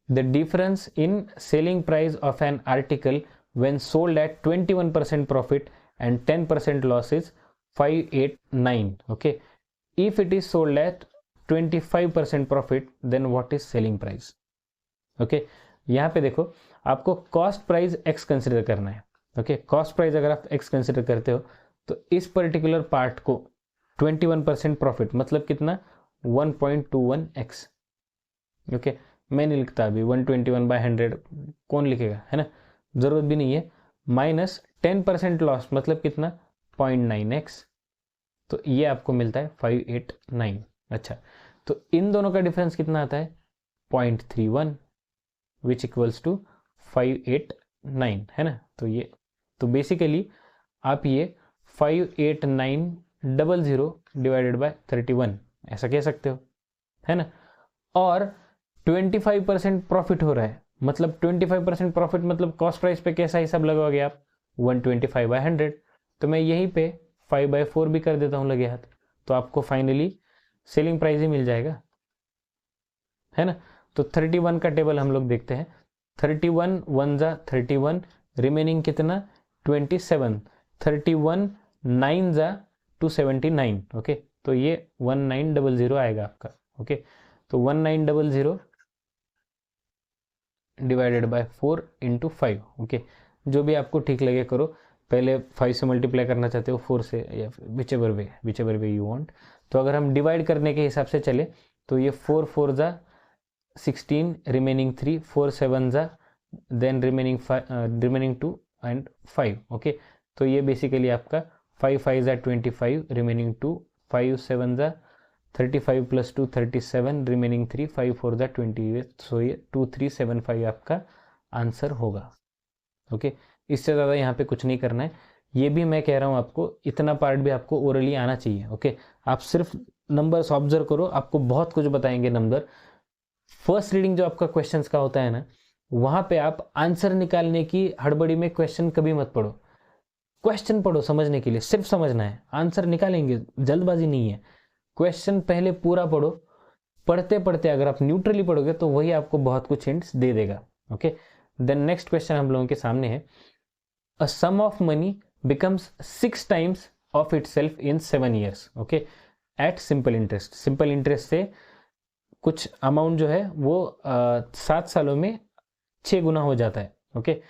A: the difference in selling price of an article when sold at 21% profit and 10% loss is 589। Okay, if it is sold at 25% profit then what is selling price. Okay, यहाँ पे देखो, आपको cost price x consider करना है। Okay, cost price अगर आप x consider करते हो तो इस पर्टिकुलर पार्ट को 21% प्रॉफिट मतलब कितना 1.21x। ओके, मैं नहीं लिखता अभी 121/100, कौन लिखेगा, है ना, जरूरत भी नहीं है, माइनस 10% लॉस मतलब कितना 0.9x। तो ये आपको मिलता है 589। अच्छा, तो इन दोनों का डिफरेंस कितना आता है 0.31 विच इक्वल्स टू 589 है ना। तो ये तो बेसिकली आप ये 58900 डिवाइडेड बाय 31 ऐसा कह सकते हो, है ना। और 25% प्रॉफिट हो रहा है, मतलब 25% प्रॉफिट मतलब कॉस्ट प्राइस पे कैसा हिसाब लगाओगे आप 125/100। तो मैं यहीं पे 5/4 भी कर देता हूँ लगे हाथ, तो आपको फाइनली सेलिंग प्राइस ही मिल जाएगा, है ना। तो 31 का टेबल हम लोग देखते हैं। 31 1 जा 31, रिमेनिंग कितना 27, 31 9 जा 279। ओके, तो ये 1900 आएगा आपका। ओके, तो 1900 डिवाइडेड बाय 4 इंटू 5। ओके, जो भी आपको ठीक लगे करो, पहले 5 से मल्टीप्लाई करना चाहते हो 4 से, या which ever way you want. तो अगर हम डिवाइड करने के हिसाब से चले तो ये 4 4 जा 16, रिमेनिंग 3, 4 7 जा देन रिमेनिंग 2 एंड 5। ओके, तो ये बेसिकली आपका 5 5 जा 25, रिमेनिंग 2, 5 7 जा 35 प्लस 2 37, रिमेनिंग 3, 5 4 जा 28। सो ये 2375 आपका आंसर होगा। ओके, इससे ज़्यादा यहाँ पे कुछ नहीं करना है। ये भी मैं कह रहा हूँ आपको, इतना पार्ट भी आपको ओरली आना चाहिए। ओके, आप सिर्फ नंबर्स ऑब्जर्व करो, आपको बहुत कुछ बताएंगे नंबर। फर्स्ट रीडिंग जो आपका क्वेश्चंस का होता है ना, वहां पे आप आंसर निकालने की हड़बड़ी में क्वेश्चन कभी मत पढ़ो। क्वेश्चन पढ़ो समझने के लिए, सिर्फ समझना है, आंसर निकालेंगे, जल्दबाजी नहीं है। क्वेश्चन पहले पूरा पढ़ो, पढ़ते पढ़ते अगर आप न्यूट्रली पढ़ोगे तो वही आपको बहुत कुछ हिंट्स दे देगा। ओके, देन नेक्स्ट क्वेश्चन हम लोगों के सामने है, a sum of money becomes 6 times of itself in 7 years। Okay, at simple interest. Simple interest से कुछ अमाउंट जो है वो 7 सालों में 6 गुना हो जाता है। Okay,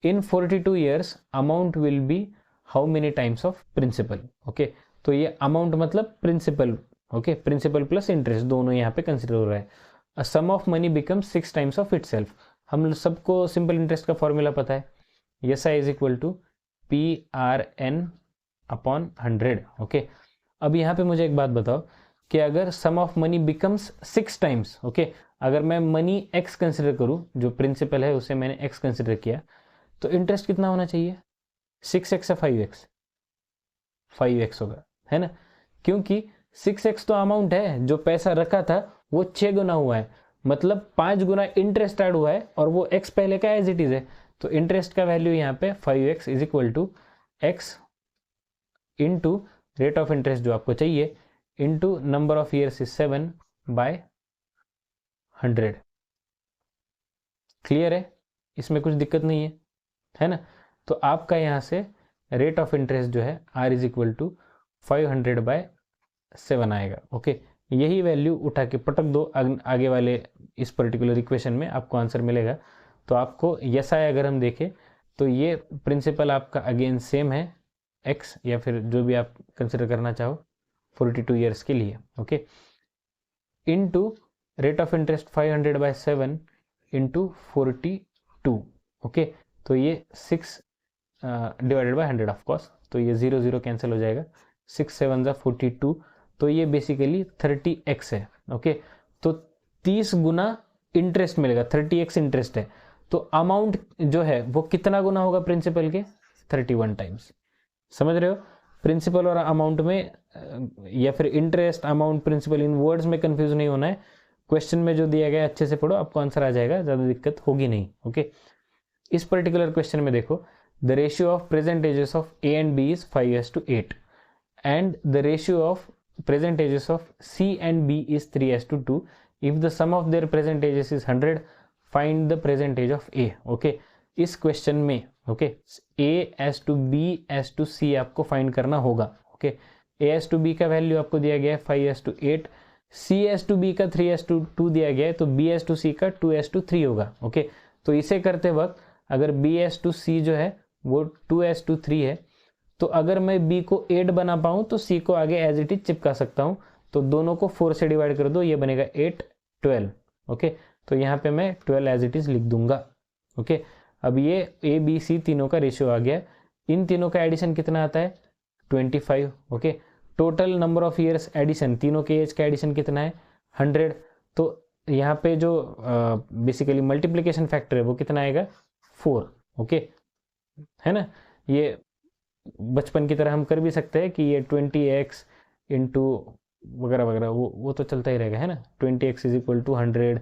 A: in 42 years amount will be how many times of principal. Okay, तो ये अमाउंट मतलब principal. Okay, principal plus interest दोनों यहाँ पे कंसिडर हो रहा है। A sum of money becomes 6 times of itself. हम सबको सिंपल इंटरेस्ट का फॉर्मूला पता है, S I is equal to PRN upon 100। Okay, अब यहाँ पे मुझे एक बात बताओ कि अगर sum of money becomes 6 times, okay, अगर मैं मनी x कंसिडर करूँ, जो प्रिंसिपल है उसे मैंने x कंसिडर किया, तो इंटरेस्ट कितना होना चाहिए 6x या 5x? 5x होगा, है ना, क्योंकि 6x तो अमाउंट है, जो पैसा रखा था वो 6 गुना हुआ है, मतलब 5 गुना इंटरेस्ट ऐड हुआ है, और वो x पहले का एज इट इज है। तो इंटरेस्ट का वैल्यू यहाँ पे 5x is equal to x into rate of interest जो आपको चाहिए into number of years is 7/100। Clear है, इसमें कुछ दिक्कत नहीं है ना। तो आपका यहाँ से रेट ऑफ इंटरेस्ट जो है R इज इक्वल टू 500/7 आएगा। ओके, यही वैल्यू उठा के पटक दो आगे वाले इस पर्टिकुलर इक्वेशन में, आपको आंसर मिलेगा। तो आपको यस आए अगर हम देखें तो ये प्रिंसिपल आपका अगेन सेम है x, या फिर जो भी आप कंसिडर करना चाहो 42 ईयर्स के लिए। Okay, into rate of interest 500/7 into 42। Okay, तो ये 6 डिवाइडेड बाय 100 ऑफ कोर्स, तो ये 0 0 कैंसिल हो जाएगा, 6 7 जा 42, तो ये बेसिकली 30x है। ओके, तो 30 गुना इंटरेस्ट मिलेगा, 30x इंटरेस्ट है, तो अमाउंट जो है वो कितना गुना होगा प्रिंसिपल के 31 टाइम्स। समझ रहे हो, प्रिंसिपल और अमाउंट में या फिर इंटरेस्ट अमाउंट प्रिंसिपल इन वर्ड्स में कंफ्यूज नहीं होना है। क्वेश्चन में जो दिया गया अच्छे से पढ़ो, आपको आंसर आ जाएगा, ज़्यादा दिक्कत होगी नहीं। ओके, इस पर्टिकुलर क्वेश्चन में देखो, the ratio of present ages of A and B is 5:8 and the ratio of present ages of C and B is 3:2। If the sum of their present ages is 100, find the present age of A। Okay, इस question में okay A/B/C आपको find करना होगा। Okay, A/B का value आपको दिया गया है 5:8, C/B का 3:2 दिया गया है, तो B/C का 2:3 होगा। ओके, तो इसे करते वक्त अगर B/C जो है वो 2:3 है, तो अगर मैं B को 8 बना पाऊँ तो C को आगे एज इट इज चिपका सकता हूँ, तो दोनों को 4 से डिवाइड कर दो, ये बनेगा 8 12। ओके, तो यहाँ पे मैं 12 एज इट इज लिख दूंगा। ओके, अब ये A/B/C तीनों का रेशियो आ गया, इन तीनों का एडिशन कितना आता है 25। Okay, total number of years addition, तीनों के एज का एडिशन कितना है 100। तो यहाँ पे जो बेसिकली मल्टीप्लिकेशन फैक्टर है वो कितना आएगा 4। ओके है ना, ये बचपन की तरह हम कर भी सकते हैं कि ये 20x इंटू वगैरह वगैरह, वो तो चलता ही रहेगा है ना। 20x इज इक्वल टू 100,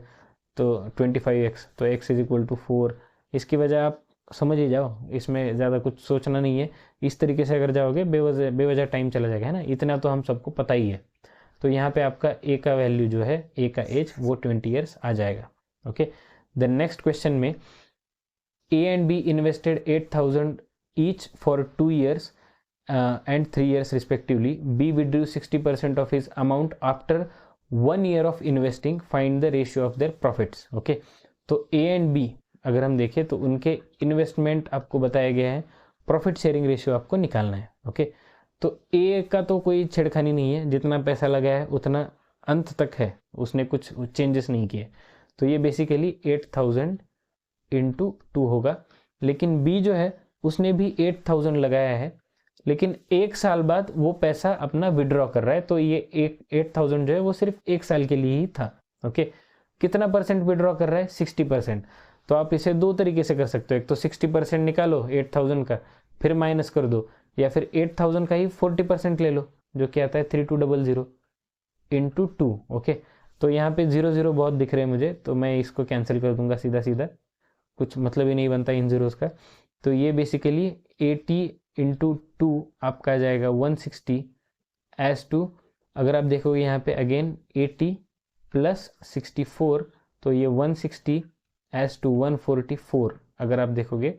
A: तो 25x, तो x इज इक्वल टू 4। इसकी वजह आप समझ ही जाओ, इसमें ज़्यादा कुछ सोचना नहीं है। इस तरीके से अगर जाओगे बेवजह टाइम चला जाएगा है ना, इतना तो हम सबको पता ही है। तो यहाँ पे आपका a का वैल्यू जो है, a का एज वो 20 ईयर्स आ जाएगा। ओके, द नेक्स्ट क्वेश्चन में A and B invested 8,000 each for 2 years and 3 years respectively. B withdrew 60% of his amount after 1 year of investing. Find the ratio of their profits. Okay, तो A and B अगर हम देखें तो उनके investment आपको बताया गया है, प्रॉफिट शेयरिंग रेशियो आपको निकालना है। ओके, तो A का तो कोई छेड़खानी नहीं है, जितना पैसा लगा है उतना अंत तक है, उसने कुछ चेंजेस नहीं किए। तो ये बेसिकली 8,000 इंटू 2 होगा। लेकिन बी जो है उसने भी 8,000 लगाया है, लेकिन एक साल बाद वो पैसा अपना विड्रॉ कर रहा है, तो ये 8,000 जो है वो सिर्फ एक साल के लिए ही था। ओके, कितना परसेंट विड्रॉ कर रहा है 60%। तो आप इसे दो तरीके से कर सकते हो, एक तो 60% निकालो 8,000 का, फिर माइनस कर दो, या फिर 8,000 का ही 40% ले लो, जो क्या आता है 3200 इंटू 2। ओके, तो यहाँ पे 0 बहुत दिख रहे हैं मुझे, तो मैं इसको कैंसिल कर दूंगा सीधा सीधा, कुछ मतलब ही नहीं बनता इन जीरोस का। तो ये बेसिकली 80 इंटू 2 आपका आ जाएगा 160 एज टू, अगर आप देखोगे यहाँ पे अगेन 80 प्लस 64, तो ये 160 एज टू 144। अगर आप देखोगे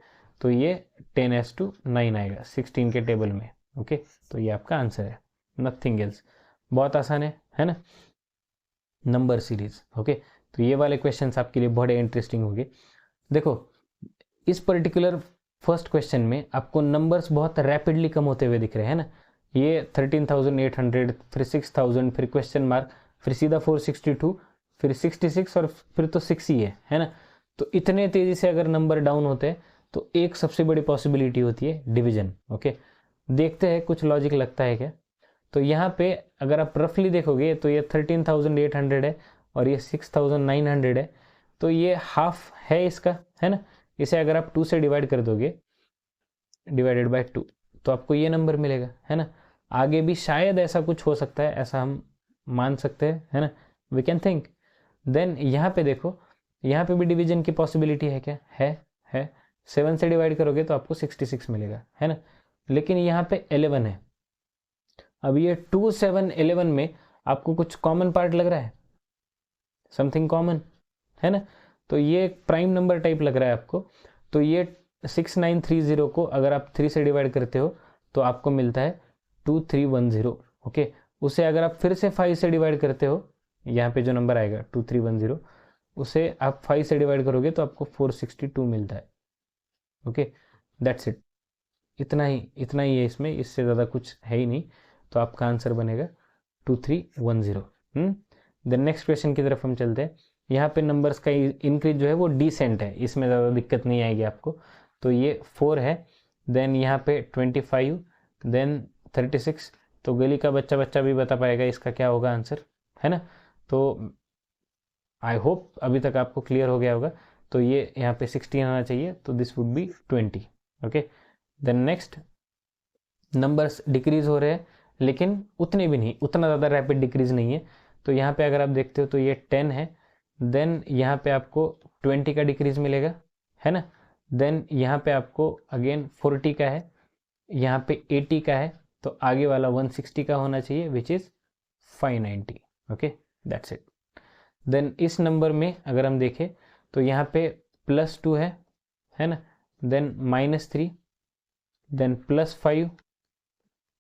A: तो ये 10 एज टू 9 आएगा 16 के टेबल में। ओके, तो ये आपका आंसर है, नथिंग एल्स। बहुत आसान है ना, नंबर सीरीज। ओके, तो ये वाले क्वेश्चंस आपके लिए बड़े इंटरेस्टिंग होंगे। देखो, इस पर्टिकुलर फर्स्ट क्वेश्चन में आपको नंबर्स बहुत रैपिडली कम होते हुए दिख रहे हैं ना। ये 13,800, फिर 6,000, फिर क्वेश्चन मार्क, फिर सीधा 462, फिर 66 और फिर तो 6 ही है ना। तो इतने तेज़ी से अगर नंबर डाउन होते हैं तो एक सबसे बड़ी पॉसिबिलिटी होती है डिवीजन। ओके, देखते हैं कुछ लॉजिक लगता है क्या। तो यहाँ पे अगर आप रफली देखोगे तो ये 13,800 है और ये 6,900 है, तो ये हाफ है इसका, है ना। इसे अगर आप 2 से डिवाइड कर दोगे, डिवाइडेड बाय 2, तो आपको ये नंबर मिलेगा, है ना। आगे भी शायद ऐसा कुछ हो सकता है, ऐसा हम मान सकते हैं, है ना, वी कैन थिंक। देन यहाँ पे देखो, यहाँ पे भी डिवीजन की पॉसिबिलिटी है क्या, है 7 से डिवाइड करोगे तो आपको 66 मिलेगा, है ना। लेकिन यहाँ पे 11 है। अब ये 2, 7, 11 में आपको कुछ कॉमन पार्ट लग रहा है, समथिंग कॉमन, है ना। तो ये प्राइम नंबर टाइप लग रहा है आपको। तो ये 6930 को अगर आप 3 से डिवाइड करते हो तो आपको मिलता है 2310। ओके, उसे अगर आप फिर से 5 से डिवाइड करते हो, यहाँ पे जो नंबर आएगा 2310, उसे आप 5 से डिवाइड करोगे तो आपको 462 मिलता है। ओके, दैट्स इट, इतना ही है इसमें, इससे ज़्यादा कुछ है ही नहीं। तो आपका आंसर बनेगा 2310। द नेक्स्ट क्वेश्चन की तरफ हम चलते हैं। यहाँ पे नंबर्स का इंक्रीज जो है वो डिसेंट है, इसमें ज़्यादा दिक्कत नहीं आएगी आपको। तो ये 4 है, देन यहाँ पे 25, देन 36। तो गली का बच्चा भी बता पाएगा इसका क्या होगा आंसर, है ना। तो आई होप अभी तक आपको क्लियर हो गया होगा। तो ये यहाँ पे 16 आना चाहिए, तो this would be 20। Okay, then next, numbers decrease हो रहे हैं लेकिन उतने भी नहीं, उतना ज़्यादा रैपिड डिक्रीज नहीं है। तो यहाँ पे अगर आप देखते हो तो ये 10 है, देन यहाँ पे आपको 20 का डिक्रीज मिलेगा, है ना। देन यहाँ पे आपको अगेन 40 का है, यहाँ पे 80 का है, तो आगे वाला 160 का होना चाहिए, which is 590। Okay, that's it. Then इस नंबर में अगर हम देखें तो यहाँ पे +2 है ना, देन -3, देन +5,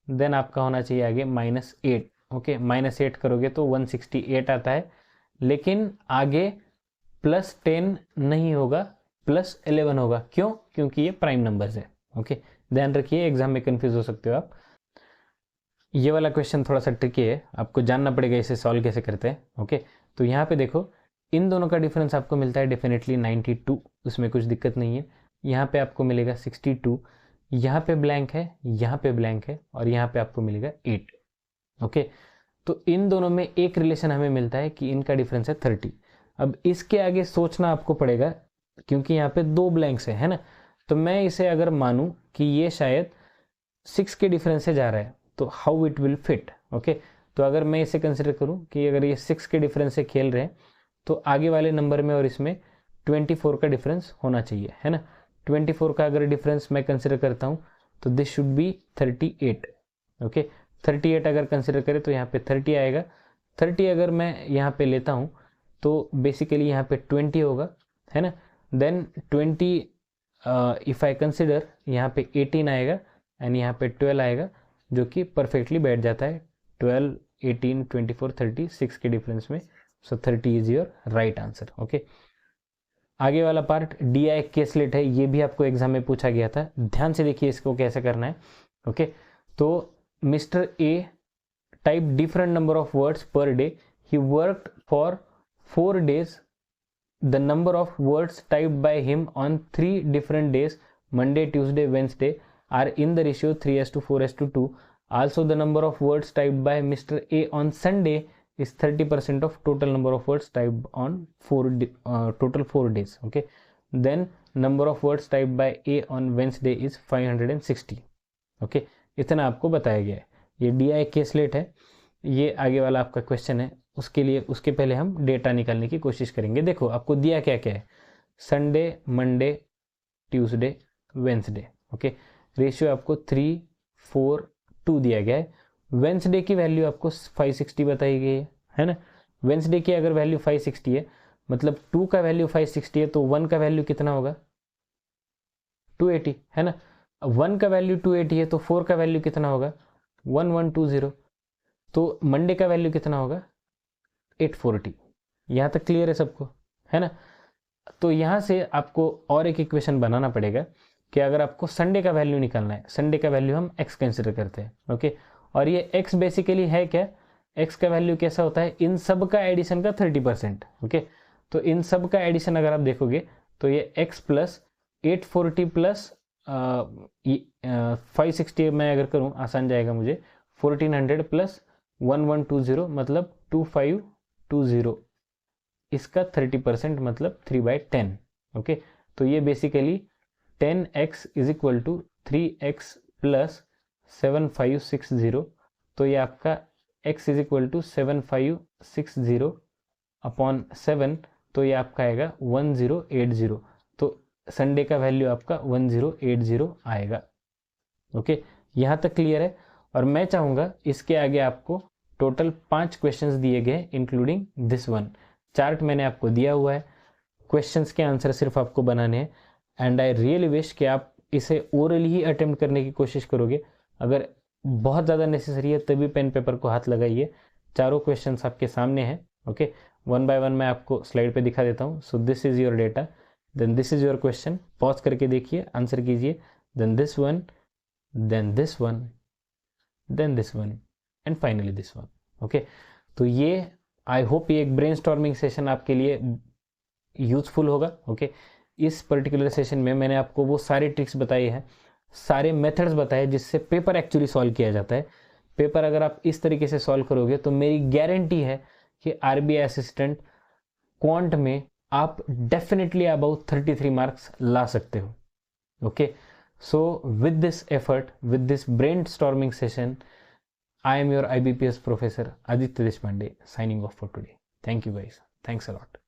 A: देन आपका होना चाहिए आगे -8। ओके, -8 करोगे तो 168 आता है, लेकिन आगे +10 नहीं होगा, +11 होगा। क्यों? क्योंकि ये प्राइम नंबर्स है। ओके, ध्यान रखिए, एग्जाम में कंफ्यूज हो सकते हो आप। ये वाला क्वेश्चन थोड़ा सा ट्रिकी है, आपको जानना पड़ेगा इसे सॉल्व कैसे करते हैं। ओके, तो यहाँ पे देखो, इन दोनों का डिफरेंस आपको मिलता है डेफिनेटली 92, उसमें कुछ दिक्कत नहीं है। यहाँ पे आपको मिलेगा 62, यहाँ पे ब्लैंक है, यहाँ पे ब्लैंक है, और यहाँ पे आपको मिलेगा 8। ओके, तो इन दोनों में एक रिलेशन हमें मिलता है कि इनका डिफरेंस है 30। अब इसके आगे सोचना आपको पड़ेगा क्योंकि यहाँ पे 2 ब्लैंक्स है ना, तो मैं इसे अगर मानूं कि ये शायद 6 के डिफरेंस से जा रहा है तो how it will fit. Okay, तो अगर मैं इसे कंसिडर करूं कि अगर ये 6 के डिफरेंस से खेल रहे हैं तो आगे वाले नंबर में और इसमें 24 का डिफरेंस होना चाहिए, है ना। 24 का अगर डिफरेंस मैं कंसिडर करता हूं तो दिस शुड बी 38। ओके, 38 अगर कंसिडर करें तो यहाँ पे 30 आएगा। 30 अगर मैं यहाँ पे लेता हूँ तो बेसिकली यहाँ पे 20 होगा, है ना। देन 20 इफ़ आई कंसिडर यहाँ पे 18 आएगा एंड यहाँ पे 12 आएगा, जो कि परफेक्टली बैठ जाता है 12, 18, 24, 30 6 के डिफरेंस में। सो 30 is your right answer. Okay, आगे वाला पार्ट DI केसलेट है, ये भी आपको एग्जाम में पूछा गया था, ध्यान से देखिए इसको कैसे करना है। ओके, तो mister A type different number of words per day, he worked for 4 days. The number of words typed by him on 3 different days, Monday, Tuesday, Wednesday, are in the ratio 3:4:2. Also, the number of words typed by Mr. A on Sunday is 30% of total number of words typed on total 4 days. Okay, then number of words typed by A on Wednesday is 560. Okay, इतना आपको बताया गया है। ये DI caselet है, ये आगे वाला आपका क्वेश्चन है। उसके लिए उसके पहले हम डेटा निकालने की कोशिश करेंगे। देखो आपको दिया क्या क्या है, Sunday, Monday, Tuesday, Wednesday. Okay, ratio आपको 3:4:2 दिया गया है। वेंसडे की वैल्यू आपको 560 बताई गई है ना। वेंसडे की अगर वैल्यू 560 है, मतलब 2 का वैल्यू 560 है, तो 1 का वैल्यू कितना होगा, 280, है ना। 1 का वैल्यू 280 है तो 4 का वैल्यू कितना होगा, 1120। तो मंडे का वैल्यू कितना होगा, 840। यहाँ तक क्लियर है सबको, है ना। तो यहाँ से आपको और एक इक्वेशन बनाना पड़ेगा कि अगर आपको संडे का वैल्यू निकालना है, संडे का वैल्यू हम x कंसिडर करते हैं। ओके, और ये x बेसिकली है क्या, x का वैल्यू कैसा होता है, इन सब का एडिशन का 30%। ओके, तो इन सब का एडिशन अगर आप देखोगे तो ये x प्लस 840 प्लस 560 मैं अगर करूँ आसान जाएगा मुझे, 1400 प्लस 1120 मतलब 2520, इसका 30% मतलब 3/10। ओके, तो ये basically 10x is equal to 3x plus 7560। तो ये आपका x is equal to 7560 upon 7, तो ये आपका आएगा 1080। तो संडे का वैल्यू आपका 1080 आएगा। ओके, यहाँ तक क्लियर है। और मैं चाहूँगा इसके आगे आपको टोटल 5 क्वेश्चंस दिए गए इंक्लूडिंग दिस वन। चार्ट मैंने आपको दिया हुआ है, क्वेश्चंस के आंसर सिर्फ आपको बनाने हैं। एंड आई रियली विश कि आप इसे ओरली ही अटेम्प्ट करने की कोशिश करोगे। अगर बहुत ज़्यादा नेसेसरी है तभी पेन पेपर को हाथ लगाइए। चारों क्वेश्चंस आपके सामने हैं। ओके, 1 by 1 मैं आपको स्लाइड पे दिखा देता हूँ। So this is your data, then this is your question. Pause करके देखिए, आंसर कीजिए, then this one, then this one, then this one and finally this one. Okay, तो ये आई होप ये एक ब्रेनस्टॉर्मिंग सेशन आपके लिए यूजफुल होगा। ओके, इस पर्टिकुलर सेशन में मैंने आपको वो सारे ट्रिक्स बताए हैं, सारे मेथड्स बताए जिससे पेपर एक्चुअली सॉल्व किया जाता है। पेपर अगर आप इस तरीके से सॉल्व करोगे तो मेरी गारंटी है कि RBI असिस्टेंट क्वांट में आप डेफिनेटली अबाउट 33 मार्क्स ला सकते हो। Okay, so with this effort, with this brainstorming session, I am your IBPS professor Aditya Deshpande signing off for today. Thank you guys. Thanks a lot.